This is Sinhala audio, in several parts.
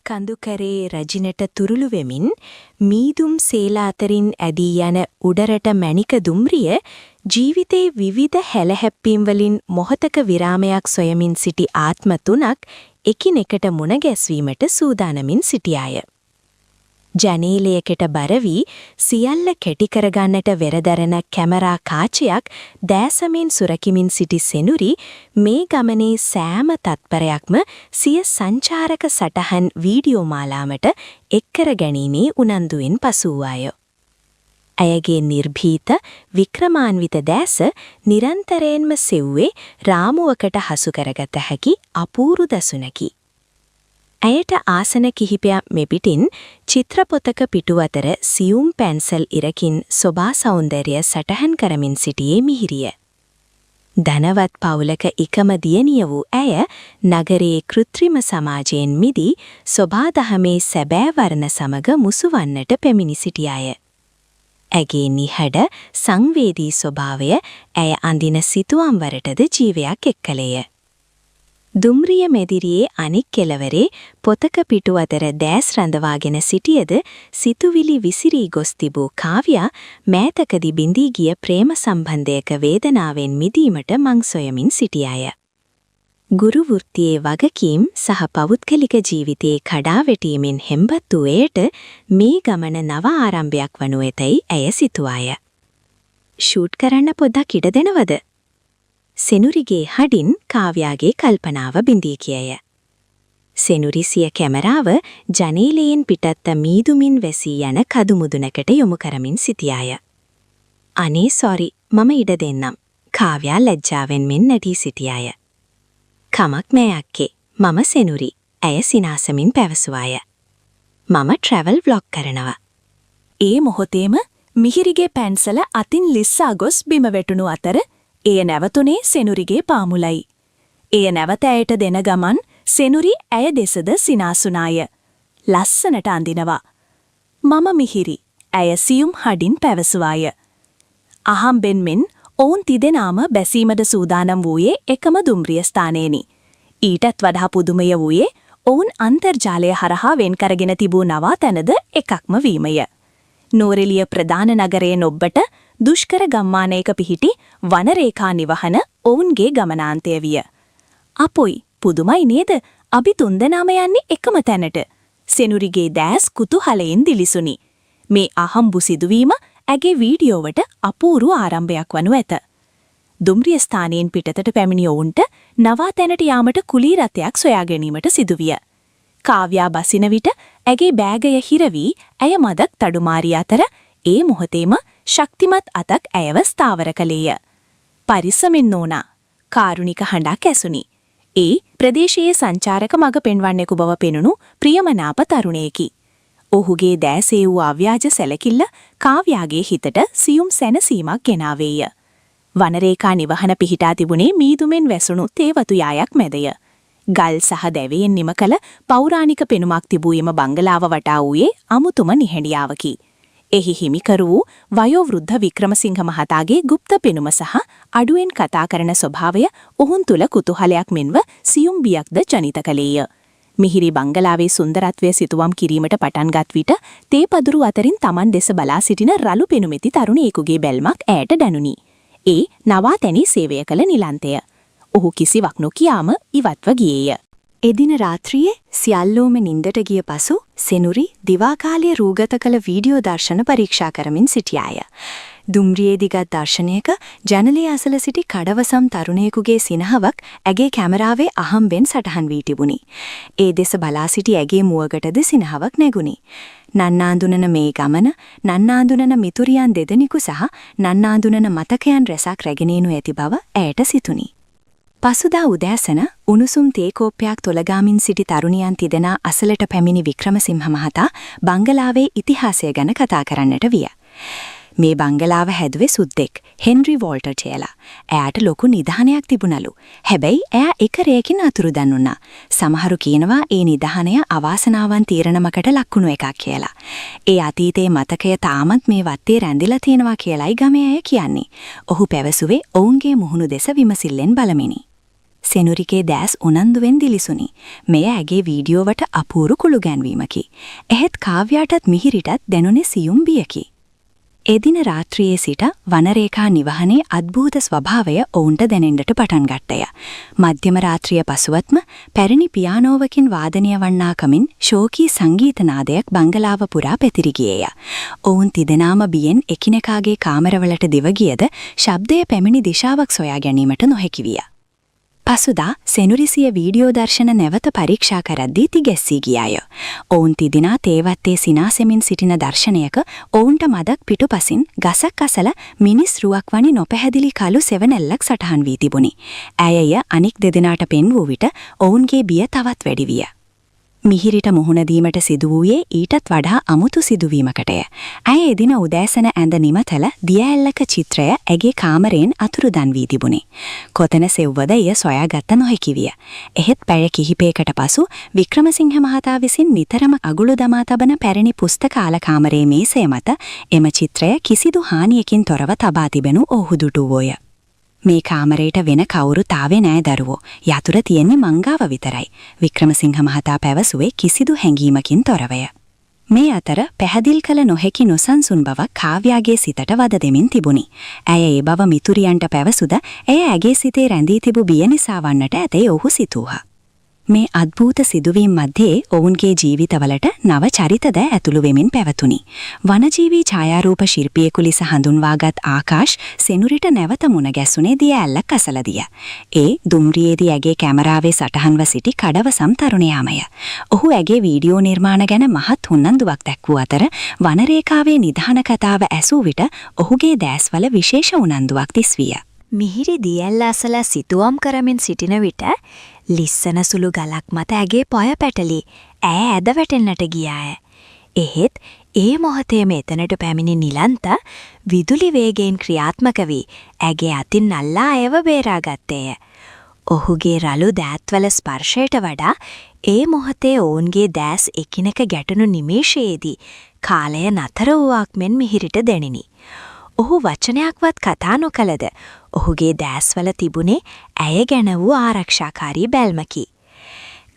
කඳුකරේ රජිනට තුරුළු වෙමින් මීදුම් සේලා අතරින් ඇදී යන උඩරට මැණික දුම්රිය ජීවිතේ විවිධ හැලහැප්පීම් වලින් මොහතක විරාමයක් සොයමින් සිටි ආත්ම තුනක් එකිනෙකට මුණ ගැස්වීමට සූදානමින් සිටියාය. ජනේලයකට බර වී සියල්ල කෙටි කරගන්නට වෙරදරන කැමරා කාචයක් දෑසමින් සුරකිමින් සිටි සෙනුරි මේ ගමනේ සෑම තත්පරයක්ම සිය සංචාරක සටහන් වීඩියෝ මාලාවට එක්කර ගැනීමේ උනන්දුවෙන් පසු වූාය. ඇයගේ නිර්භීත වික්‍රමාන්විත දැස නිරන්තරයෙන්ම සෙව්වේ රාමුවකට හසු කරගත හැකි අපූරු දසුනකි. ඇයට ආසන කිහිපයක් මෙපිටින් චිත්‍රපොතක පිටු අතර සියුම් පැන්සල් ඉරකින් සොබා සෞන්දර්ය සටහන් කරමින් සිටියේ මිහිරිය. ධනවත් පවුලක එකම දියණිය වූ ඇය නගරයේ කෘත්‍රිම සමාජයෙන් මිදී සොබාදහමේ සැබෑ වර්ණ සමග මුසුවන්නට පැමිණි සිටියාය. ඇගේ නිහඬ සංවේදී ස්වභාවය ඇය අඳින සිතුවම්වරටද ජීවයක් එක්කලේය. දුම්රිය මෙදිරියේ අනික් කෙළවරේ පොතක පිටු අතර දැස් රඳවාගෙන සිටියද සිතුවිලි විසිරී ගොස් තිබූ කාව්‍යා මෑතකදී බිඳී ගිය ප්‍රේම සම්බන්ධයක වේදනාවෙන් මිදීමට මං සොයමින් සිටියාය. ගුරු වෘත්තියේ වගකීම් සහ පෞද්ගලික ජීවිතයේ කඩාවැටීමෙන් හෙම්බත් වූ එයට මේ ගමන නව ආරම්භයක් වනු ඇතැයි ඇය සිතුවාය. ෂූට් කරන්න පොඩ්ඩක් ඉඩ දෙනවද? සෙනුරිගේ හඩින් කාව්‍යාගේ කල්පනාව බිඳී කියය. සෙනුරි සිය කැමරාව ජනේලයෙන් පිටත්ත මීදුමින් වැසී යන කදුමුදුනකට යොමු කරමින් සිටියාය. අනේ සොරි මම ඉඩ දෙන්නම්. කාව්‍යා ලැජ්ජාවෙන් මෙන් නැටී සිටියාය. කමක් නෑ අක්කේ. මම සෙනුරි. ඇය සිනාසමින් පැවසුවාය. මම ට්‍රැවල් ව්ලොග් කරනවා. ඒ මොහොතේම මිහිරිගේ පැන්සල අතින් ලිස්සා ගොස් බිම වැටුණු අතර එය නැවතුනේ සෙනුරිගේ පාමුලයි. එය නැවත ඇයට දෙන ගමන් සෙනුරි ඇය දෙසද සිනාසුනාය. ලස්සනට අඳිනවා. මම මිහිරි. ඇය සියුම් හඩින් පැවසුවාය. අහම්බෙන් මෙන් ඔවුන් තිදෙනාම බැසීමද සූදානම් වූයේ එකම දුම්රිය ස්ථානයෙනි. ඊටත් වඩා පුදුමය වූයේ ඔවුන් අන්තර්ජාලය හරහා වෙන් කරගෙන තිබූ නවාතැනද එකක්ම වීමය. නෝරෙලිය ප්‍රධාන නගරයේ නොබ්බට දුෂ්කර ගම්මානයක පිහිටි වනරේඛා නිවහන ඔවුන්ගේ ගමනාන්තය විය. අපොයි පුදුමයි නේද? අපි තුන්දෙනාම යන්නේ එකම තැනට. සෙනුරිගේ දැස් කුතුහලයෙන් දිලිසුනි. මේ අහම්බු සිදුවීම ඇගේ වීඩියෝවට අපූරු ආරම්භයක් වනු ඇත. දුම්රිය ස්ථානයෙන් පිටතට පැමිණි ඔවුන්ට නවාතැනට යාමට කුලී රථයක් සොයා ගැනීමට සිදුවිය. කාව්‍යා බසින විට ඇගේ බෑගය හිර වී ඇය මදක් තඩුමාරී අතර ඒ මොහොතේම ශක්තිමත් අතක් ඇයව ස්ථාවර කළේය. පරිස්සමෙන් නෝනා. කාරුණික හඬක් ඇසුනි. ඒ ප්‍රදේශයේ සංචාරක මඟ පෙන්වන්නෙකු බව පෙනුණු ප්‍රියමනාප තරුණයෙකි. ඔහුගේ දෑසේ වූ අව්‍යාජ සැලකිල්ල කාව්‍යාගේ හිතට සියුම් සැනසීමක් ගෙනාවේය. වනරේඛා නිවහන පිහිටා තිබුණේ මීදුමෙන් වැසුණු තේවතු යායක් මැදය. ගල් සහ දැවයෙන් නිම කළ පෞරාණික පෙනුමක් තිබූ එම බංගලාව වටා වූයේ අමුතුම නිහඬියාවකි. එහි හිමිකරු වූ වයෝවෘද්ධ වික්‍රමසිංහ මහතාගේ ගුප්ත පෙනුම සහ අඩුවෙන් කතා කරන ස්වභාවය ඔහුන් තුල කුතුහලයක් මෙන්ව සියුම් බියක්ද ජනිත කළේය. මිහිරි බංගලාවේ සුන්දරත්වය සිතුවම් කිරීමට පටන්ගත් විට තේපදුරු අතරින් Taman දෙස බලා සිටින රළු පෙනුමෙති තරුණියෙකුගේ බැල්මක් ඇයට දැනුනි. ඒ නවාතැනී සේවය කළ නිලන්තය. ඔහු කිසිවක් නොකියාම ඉවත්ව ගියේය. එදින රාත්‍රියේ සියල්ලෝම නින්දට ගිය පසු සෙනුරි දිවාකාලයේ රූගත කළ වීඩියෝ දර්ශන පරීක්ෂා කරමින් සිටියාය. දුම්රියේ දිගත් දර්ශනයක ජනලයේ අසල සිටි කඩවසම් තරුණයෙකුගේ සිනහවක් ඇගේ කැමරාවේ අහම්බෙන් සටහන් වී තිබුණි. ඒ දෙස බලා සිටි ඇගේ මුවගටද සිනහවක් නැගුණි. නන්නාඳුනන මේ ගමන නන්නාඳුනන මිතුරියන් දෙදෙනෙකු සහ නන්නාඳුනන මතකයන් රැසක් රැගෙනේනු ඇති බව ඇයට සිතුණි. පසුදා උදෑසන උණුසුම් තේ කෝප්පයක් තොලගාමින් සිටි තරුණියන් තිදෙනා අසලට පැමිණි වික්‍රමසිංහ මහතා බංගලාවේ ඉතිහාසය ගැන කතා කරන්නට විය. මේ බංගලාව හැදුවේ සුද්දෙක් හෙන්රි වෝල්ටර් කියලා. එයාට ලොකු නිධානයක් තිබුණලු. හැබැයි එයා එක රේකින් අතුරුදන් වුණා. සමහරු කියනවා ඒ නිධානය අවාසනාවන් තීරණමකට ලක්ුණු එකක් කියලා. ඒ අතීතයේ මතකය තාමත් මේ වත්තේ රැඳිලා තියෙනවා කියලායි ගමේ අය කියන්නේ. ඔහු පැවසුවේ ඔවුන්ගේ මුහුණු දෙස විමසිල්ලෙන් බලමිනි. සෙනුරිගේ දැස් උනන්දුවෙන් දිලිසුනි. මෙය ඇගේ වීඩියෝවට අපූරු කුළු ගැන්වීමකි. එහෙත් කාව්‍යාටත් මිහිරිටත් දැනුනේ සියුම් බියකි. එදින රාත්‍රියේ සිට වනරේඛා නිවහනේ අද්භූත ස්වභාවය ඔවුන්ට දැනෙන්නට පටන් ගත්තය. මධ්‍යම රාත්‍රිය පසුවත්ම පැරණි පියානෝවකින් වාදනය වන්නාකමින් ශෝකී සංගීත නාදයක් බංගලාව පුරා පැතිරි ගියේය. ඔවුන් තිදෙනාම බියෙන් එකිනෙකාගේ කාමරවලට දිව ගියද ශබ්දය පැමිණි දිශාවක් සොයා ගැනීමට නොහැකි විය. පසුදා සෙනුරිසිය වීඩියෝ දර්ශන නැවත පරීක්ෂා කරද්දී තිගැස්සී ගියාය. ඔවුන් තිදෙනා තේවත්තේ සිනාසෙමින් සිටින දර්ශනයක ඔවුන්ට මදක් පිටුපසින් ගසක් අසල මිනිස් රුවක් වනි නොපැහැදිලි කළු සෙවණැල්ලක් සටහන් වී තිබුණි. ඇයය අනික් දෙදෙනාට පෙන්වූ විට ඔවුන්ගේ බිය තවත් වැඩි විය. මිහිරිට මුහුණ දීමට සිදු වූයේ ඊටත් වඩා අමුතු සිදුවීමකටය. ඇය එදින උදෑසන ඇඳ නිමතල දියඇල්ලක චිත්‍රය ඇගේ කාමරයෙන් අතුරුදන් වී තිබුණේ. කොතන සෙව්වද එය සොයාගත නොහැකි විය. එහෙත් පැය කිහිපයකට පසු වික්‍රමසිංහ මහතා විසින් නිතරම අගුළු දමා තබන පැරණි පුස්තකාල කාමරයේ මේසය මත එම චිත්‍රය කිසිදු හානියකින් තොරව තබා තිබෙනු ඔහු දුටුවෝය. මේ කාමරයට වෙන කවුරුත් ආවේ නෑ දරුවෝ. යතුර තියෙන්නේ මංගාව විතරයි. වික්‍රමසිංහ මහතා පැවසුවේ කිසිදු හැඟීමකින් තොරවය. මේ අතර පැහැදිල් කළ නොහැකි නොසන්සුන් බවක් කාව්‍යාගේ සිතට වද දෙමින් තිබුණි. ඇය ඒ බව මිතුරියන්ට පැවසුද එය ඇගේ සිතේ රැඳී තිබු බිය නිසා වන්නට ඇතැයි ඔහු සිතූහ. මේ අද්භූත සිදුවීම් මැද්දේ ඔවුන්ගේ ජීවිතවලට නව චරිතද ඇතුළු වෙමින් පැවතුණි. වනජීවී ඡායාරූප ශිල්පියෙකු ලෙස හඳුන්වාගත් ආකාශ් සෙනුරිට නැවත මුණ ගැසුනේ දියඇල්ලක් අසලදිය. ඒ දුම්රියේදී ඇගේ කැමරාවේ සටහන්ව සිටි කඩවසම් තරුණයාමය. ඔහු ඇගේ වීඩියෝ නිර්මාණ ගැන මහත් උනන්දුවක් දැක්වූ අතර වනරේඛාවේ නිධාන කතාව ඇසූ විට ඔහුගේ දැස්වල විශේෂ උනන්දුවක් දිස්විය. මිහිරි දියැල්ල අසල සිතුවම් කරමින් සිටින විට ලිස්සන සුළු ගලක් මත ඇගේ පොය පැටලි ඈ ඇද වැටෙන්නට ගියාය. එහෙත් ඒ මොහොතේම එතනට පැමිණි නිලන්ත විදුලි වේගයෙන් ක්‍රියාත්මක වී ඇගේ අතින් අල්ලා එව බේරාගත්තේය. ඔහුගේ රළු දෑත්වල ස්පර්ශයට වඩා ඒ මොහොතේ ඔවුන්ගේ දෑස් එකිනෙක ගැටුණු නිමේෂයේදී කාලය නතර වූවක් මෙන් මිහිරිට දැනිනි. ඔහු වචනයක්වත් කතා නොකළද ඔහුගේ දෑස්වල තිබුණේ ඇය ගැන වූ ආරක්ෂාකාරී බැල්මකි.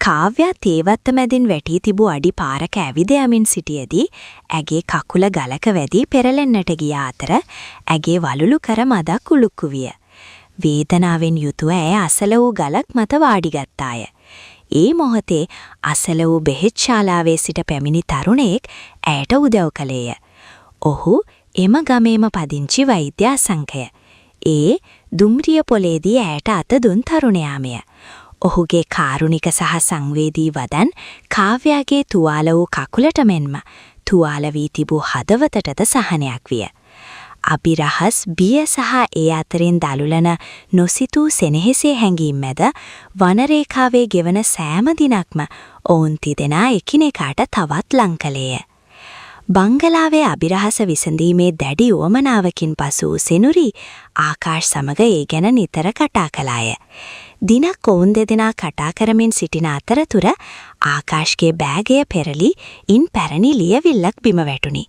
කාව්‍යා තේවත්ත මැදින් වැටී තිබූ අඩි පාරක ඇවිද යමින් සිටියදී ඇගේ කකුල ගලක වැදී පෙරලෙන්නට ගිය අතර ඇගේ වලුලු කර මදක් උලුක්කු විය. වේදනාවෙන් යුතුව ඇය අසල වූ ගලක් මත වාඩිගත්තාය. ඒ මොහොතේ අසල වූ බෙහෙත් ශාලාවේ සිට පැමිණි තරුණයෙක් ඇයට උදව් කළේය. ඔහු එම ගමේම පදිංචි වෛද්‍ය අසංකය. ඒ දුම්රිය පොලේදී ඇයට අත දුන් තරුණයාමය. ඔහුගේ කාරුණික සහ සංවේදී වදන් කාව්‍යාගේ තුවාල වූ කකුලට මෙන්ම තුවාල වී තිබූ හදවතටද සහනයක් විය. අභිරහස් බිය සහ ඒ අතරින් දලුලන නොසිතූ සෙනෙහසේ හැඟීම් මැද වනරේඛාවේ ගෙවන සෑම දිනක්ම ඔවුන් තිදෙනා එකිනෙකාට තවත් ලං කළේය. බංගලාවේ අභිරහස විසඳීමේ දැඩි උවමනාවකින් පසු සෙනුරි ආකාශ් සමග ඒ ගැන නිතර කතා කළාය. දිනක් ඔවුන් දෙදෙනා කතා කරමින් සිටින අතරතුර ආකාශ්ගේ බෑගය පෙරලි ඉන් පැරණි ලියවිල්ලක් බිම වැටුණි.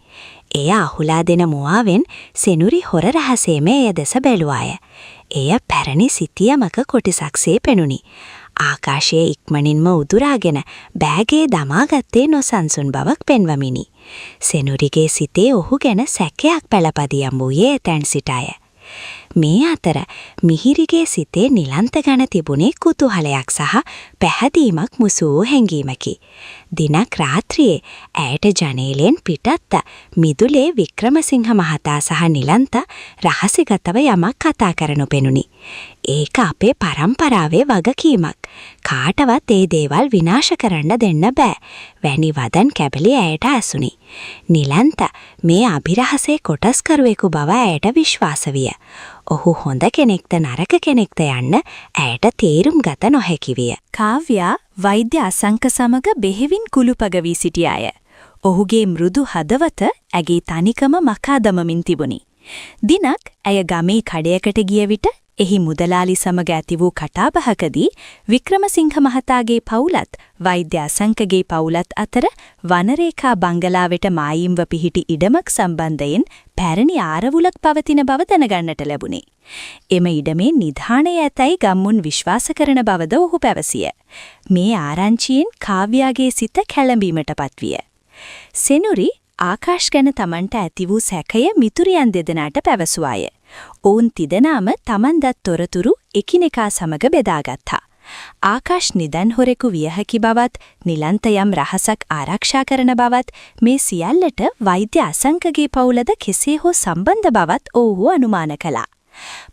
එය අහුලා දෙන මුවාවෙන් සෙනුරි හොර රහසේම එය දෙස බැලුවාය. එය පැරණි සිතියමක කොටිසක්සේ පෙනුනි. ආකාශයේ ඉක්මනින්ම උදුරාගෙන බෑගේ දමාගත්තේ නොසන්සුන් බවක් පෙන්වමිනි. සෙනුරිගේ සිතේ ඔහු ගැන සැකයක් පැලපදියම් වූයේ එතැන් සිටය. මේ අතර මිහිරිගේ සිතේ නිලන්ත ගැන තිබුණේ කුතුහලයක් සහ පැහැදීමක් මුසු වූ හැඟීමකි. දිනක් රාත්‍රියේ ඇයට ජනේලෙන් පිටත්ත මිදුලේ වික්‍රමසිංහ මහතා සහ නිලන්ත රහසිගතව යමක් කතා කරනු පෙනුනි. ඒක අපේ පරම්පරාවේ වගකීමක්. කාටවත් ඒ දේවල් විනාශ කරන්න දෙන්න බෑ. වැනි වදන් කැබලි ඇයට ඇසුනි. නිලන්ත මේ අභිරහසේ කොටස්කරුවෙකු බව ඇයට විශ්වාස විය. ඔහු හොඳ කෙනෙක්ද නරක කෙනෙක්ද යන්න ඇයට තේරුම් ගත නොහැකි විය. කාව්‍යා වෛද්‍ය අසංක සමග බෙහෙවින් කුළුපග වී සිටියාය. ඔහුගේ මෘදු හදවත ඇගේ තනිකම මකා දමමින් තිබුණි. දිනක් ඇය ගමේ කඩයකට ගිය විට එහි මුදලාලි සමග ඇති වූ කතාබහකදී වික්‍රමසිංහ මහතාගේ පවුලත් වෛද්‍ය අසංකගේ පවුලත් අතර වනරේඛා බංගලාවට මායිම්ව පිහිටි ඉඩමක් සම්බන්ධයෙන් පැරණි ආරවුලක් පවතින බව දැනගන්නට ලැබුණේ. එම ඉඩමේ නිධානය ඇතැයි ගම්මුන් විශ්වාස කරන බවද ඔහු පැවසිය. මේ ආරංචියෙන් කාව්‍යාගේ සිත කැළඹීමටපත් විය. සෙනුරි ආකාශ් ගැන තමන්ට ඇති වූ සැකය මිතුරියන් දෙදෙනාට පැවසුවාය. ඔවුන් තිදෙනාම තමන් දත් තොරතුරු එකිනෙකා සමග බෙදාගත්තා. ආකාශ් නිදන් හොරෙකු විය හැකි බවත්, නිලන්ත යම් රහසක් ආරක්ෂා කරන බවත්, මේ සියල්ලට වෛද්‍ය අසංකගේ පවුලද කෙසේ හෝ සම්බන්ධ බවත් ඔවුහු අනුමාන කළා.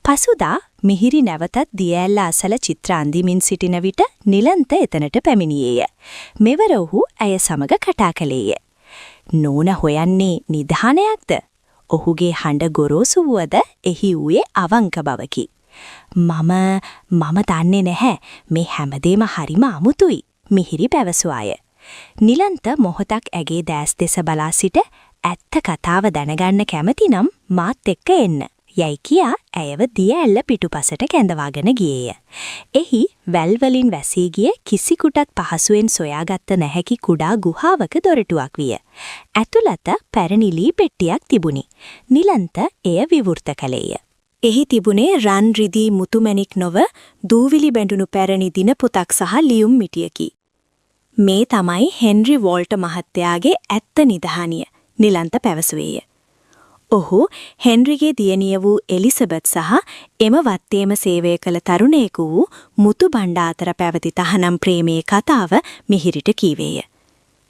පසුදා මිහිරි නැවතත් දියඇල්ල අසල චිත්‍ර අඳිමින් සිටින විට නිලන්ත එතනට පැමිණියේය. මෙවර ඔහු ඇය සමග කතා කළේය. නෝන හොයන්නේ නිධානයක්ද? ඔහුගේ හඬ ගොරෝසු වුවද එහි වූයේ අවංක බවකි. මම දන්නේ නැහැ. මේ හැමදේම හරිම අමුතුයි. මිහිරි පැවසුවාය. නිලන්ත මොහොතක් ඇගේ දැස් දෙස බලා සිට ඇත්ත කතාව දැනගන්න කැමති නම් මාත් එක්ක එන්න. යයි කියා ඇයව දියඇල්ල පිටුපසට කැඳවාගෙන ගියේය. එහි වැල්වලින් වැසී ගිය කිසිකුටත් පහසුවෙන් සොයාගත්ත නැහැකි කුඩා ගුහාවක දොරටුවක් විය. ඇතුළත පැරණි ලී පෙට්ටියක් තිබුණි. නිලන්ත එය විවෘත කළේය. එහි තිබුණේ රන් රිදී මුතුමැණික් නොව දූවිලි බැඳුණු පැරණි දිනපොතක් සහ ලියුම් මිටියකි. මේ තමයි හෙන්රි වෝල්ට් මහත්තයාගේ ඇත්ත නිධානිය, නිලන්ත පැවසුවේය. ඔහු හෙන්රිගේ දියණිය වූ එලිසබෙත් සහ එම වත්තේම සේවය කළ තරුණයෙකු වූ මුතු බණ්ඩා අතර පැවති තහනම් ප්‍රේමයේ කතාව මිහිරිට කීවේය.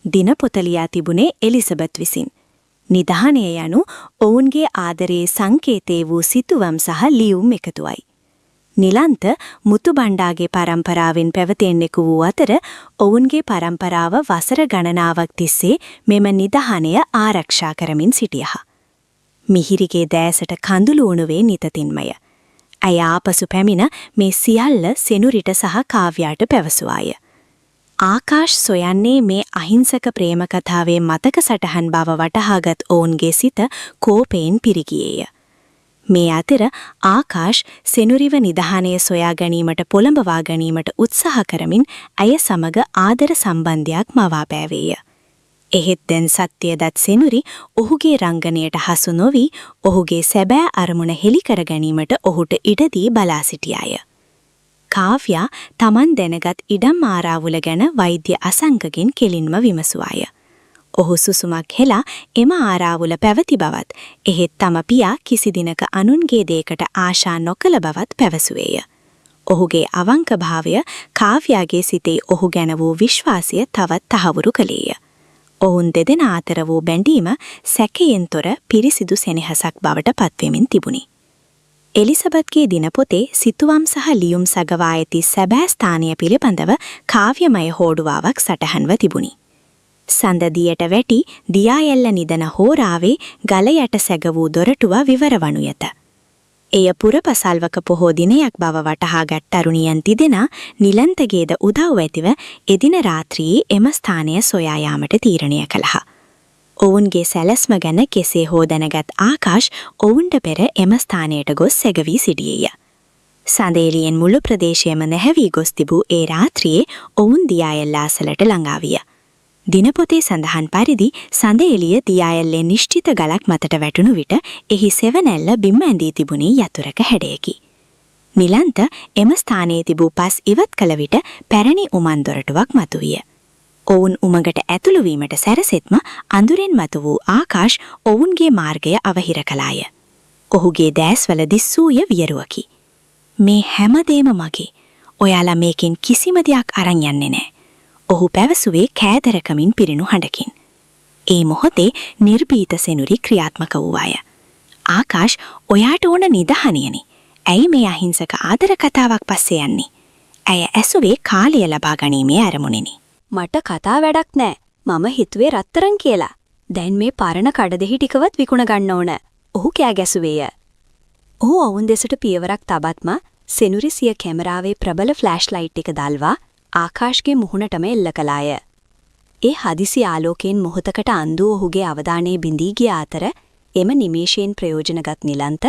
දිනපොත ලියා තිබුණේ එලිසබෙත් විසින්. නිධානය යනු ඔවුන්ගේ ආදරයේ සංකේතය වූ සිතුවම් සහ ලියුම් එකතුවයි. නිලන්ත මුතු බණ්ඩාගේ පරම්පරාවෙන් පැවතෙන්නෙකු වූ අතර ඔවුන්ගේ පරම්පරාව වසර ගණනාවක් තිස්සේ මෙම නිධානය ආරක්ෂා කරමින් සිටියහ. මිහිරිගේ දෑසට කඳුළු උණුවේ නිතතින්මය. ඇය ආපසු පැමිණ මේ සියල්ල සෙනුරිට සහ කාව්‍යාට පැවසුවාය. ආකාශ් සොයන්නේ මේ අහිංසක ප්‍රේම කතාවේ මතක සටහන් බව වටහාගත් ඔවුන්ගේ සිත කෝපයෙන් පිරිගියේය. මේ අතර ආකාශ් සෙනුරිව නිධානය සොයා ගැනීමට පොළඹවා ගැනීමට උත්සාහ කරමින් ඇය සමග ආදර සම්බන්ධයක් මවා පෑවේය. එහෙත් දැන් සත්‍යදත් සෙනුරි ඔහුගේ රංගනයට හසු නොවි ඔහුගේ සැබෑ අරමුණ හෙළි කර ගැනීමට ඔහුට ඉඩදී බලා සිටියාය. කාව්‍යා තමන් දැනගත් ඉඩම් ආරාවුල ගැන වෛද්‍ය අසංකගෙන් කෙලින්ම විමසුවාය. ඔහු සුසුමක් හෙලා එම ආරාවුල පැවති බවත්, එහෙත් තම පියා කිසි දිනක අනුන්ගේ දේකට ආශා නොකළ බවත් පැවසුවේය. ඔහුගේ අවංක භාවය කාව්‍යාගේ සිතේ ඔහු ගැන වූ විශ්වාසය තවත් තහවුරු කළේය. ඔවුන් දෙදෙනා අතර වූ බැඳීම සැකයෙන් තොර පිරිසිදු සෙනෙහසක් බවට පත්වෙමින් තිබුණි. එලිසබත්ගේ දිනපොතේ සිතුවම් සහ ලියුම් සගවා ඇති සැබෑ ස්ථානය පිළිබඳව කාව්‍යමය හෝඩුවාවක් සටහන්ව තිබුණි. සඳදියට වැටි දියාඇල්ල නිදන හෝරාවේ ගල යට සැග වූ දොරටුව විවර වනු ඇත. එය පුරපසල්වක පොහෝ දිනයක් බව වටහාගත් තරුණියන් තිදෙනා නිලන්තගේද උදව් ඇතිව එදින රාත්‍රියේ එම ස්ථානය සොයා යාමට තීරණය කළහ. ඔවුන්ගේ සැලැස්ම ගැන කෙසේ හෝ දැනගත් ආකාශ් ඔවුන්ට පෙර එම ස්ථානයට ගොස් සැගවී සිටියේය. සඳ එළියෙන් මුළු ප්‍රදේශයම නැහැවී ගොස් තිබූ ඒ රාත්‍රියේ ඔවුන් දියාඇල්ල අසලට ළඟා විය. දිනපොතේ සඳහන් පරිදි සඳ එළිය දියාඇල්ලේ නිශ්චිත ගලක් මතට වැටුණු විට එහි සෙවණැල්ල බිම ඇඳී තිබුණේ යතුරක හැඩයකි. නිලන්ත එම ස්ථානයේ තිබූ පස් ඉවත් කළ විට පැරණි උමන් දොරටුවක් මතුවිය. ඔවුන් උමඟට ඇතුළු වීමට සැරසෙත්ම අඳුරෙන් මතු වූ ආකාශ් ඔවුන්ගේ මාර්ගය අවහිර කළාය. ඔහුගේ දෑස්වල දිස්සූය වියරුවකි. මේ හැමදේම මගේ. ඔයාලා මේකෙන් කිසිම දෙයක් අරන් යන්නේ නැහැ. ඔහු පැවසුවේ කෑදරකමින් පිරිණු හඬකින්. ඒ මොහොතේ නිර්භීත සෙනුරි ක්‍රියාත්මක වූවාය. ආකාශ්, ඔයාට ඕන නිධානයනි. ඇයි මේ අහිංසක ආදර කතාවක් පස්සේ යන්නේ? ඇය ඇසුවේ කාලය ලබා ගැනීමේ අරමුණෙනි. මට කතා වැඩක් නෑ. මම හිතුවේ රත්තරන් කියලා. දැන් මේ පරණ කඩදෙහි ටිකවත් විකුණ ගන්න ඕන. ඔහු කෑ ගැසුවේය. ඔහු ඔවුන් දෙසට පියවරක් තබත්ම සෙනුරි සිය කැමරාවේ ප්‍රබල ෆ්ලෑෂ් ලයිට් එක දල්වා ආකාශ්ගේ මුහුණටම එල්ල කළාය. ඒ හදිසි ආලෝකයෙන් මොහොතකට අන්දූ ඔහුගේ අවධානය බිඳී ගිය අතර එම නිමේෂයෙන් ප්‍රයෝජනගත් නිලන්ත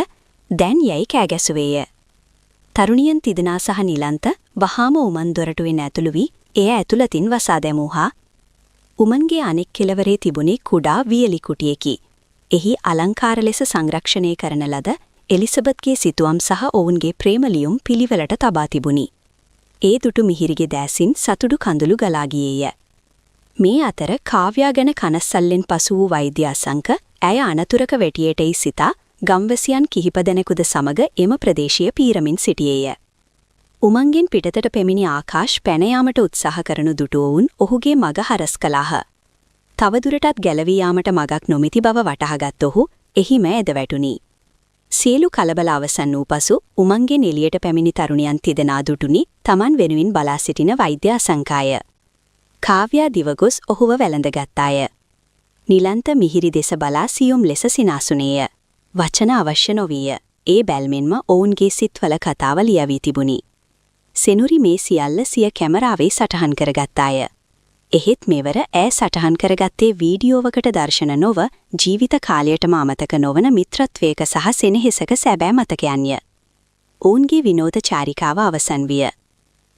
දැන් යයි කෑ ගැසුවේය. තරුණියන් තිදෙනා සහ නිලන්ත වහාම උමන් දොරටුවෙන් ඇතුළු වී එය ඇතුළතින් වසා දැමූහා. උමන්ගේ අනෙක් කෙළවරේ තිබුණේ කුඩා වියලි කුටියකි. එහි අලංකාර ලෙස සංරක්ෂණය කරන ලද එලිසබත්ගේ සිතුවම් සහ ඔවුන්ගේ ප්‍රේමලියුම් පිළිවෙලට තබා තිබුණි. ඒ දුටු මිහිරිගේ දෑසින් සතුඩු කඳුළු ගලා ගියේය. මේ අතර කාව්‍යා ගැන කනස්සල්ලෙන් පසු වූ වෛද්‍ය අසංක ඇය අනතුරක වැටියටයි සිතා ගම්වැසියන් කිහිප දෙනෙකුද සමග එම ප්‍රදේශය පීරමින් සිටියේය. උමන්ගෙන් පිටතට පැමිණි ආකාශ් පැන යාමට උත්සාහ කරනු දුටු ඔවුන් ඔහුගේ මග හරස් කළාහ. තවදුරටත් ගැලවී යාමට මගක් නොමැති බව වටහාගත් ඔහු එහිම ඇද වැටුණි. සියලු කලබල අවසන් වූ පසු උමන්ගෙන් එළියට පැමිණි තරුණියන් තිදෙනා දුටුනි තමන් වෙනුවෙන් බලා සිටින වෛද්‍ය අසංකාය. කාව්‍යා දිවගොස් ඔහුව වැළඳගත්තාය. නිලන්ත මිහිරි දෙස බලා සියුම් ලෙස සිනාසුනේය. වචන අවශ්‍ය නොවිය. ඒ බැල්මෙන්ම ඔවුන්ගේ සිත්වල කතාව ලියවී තිබුණි. සෙනුරි මේ සියල්ල සිය කැමරාවේ සටහන් කරගත්තාය. එහෙත් මෙවර ඈ සටහන් කරගත්තේ වීඩියෝවකට දර්ශන නොව ජීවිත කාලයටම අමතක නොවන මිත්‍රත්වයක සහ සෙනෙහෙසක සැබෑ මතකයන්ය. ඔවුන්ගේ විනෝද චාරිකාව අවසන් විය.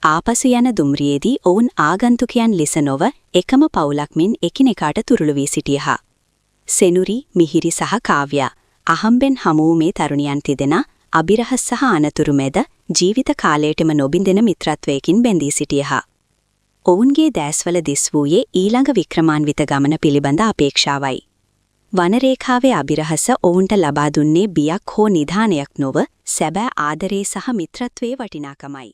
ආපසු යන දුම්රියේදී ඔවුන් ආගන්තුකයන් ලෙස නොව එකම පවුලක් මෙන් එකිනෙකාට තුරුළු වී සිටියහා. සෙනුරි, මිහිරි සහ කාව්‍යා අහම්බෙන් හමු වූ මේ තරුණියන් තිදෙනා අබිරහස් සහ අනතුරු මැද ජීවිත කාලයටම නොබින්දෙන මිත්‍රත්වයකින් බැඳී සිටියහා. ඔවුන්ගේ දෑස්වල දිස් වූයේ ඊළඟ වික්‍රමාන්විත ගමන පිළිබඳ අපේක්ෂාවයි. වනරේඛාවේ අබිරහස ඔවුන්ට ලබා දුන්නේ බියක් හෝ නිධානයක් නොව සැබෑ ආදරේ සහ මිත්‍රත්වයේ වටිනාකමයි.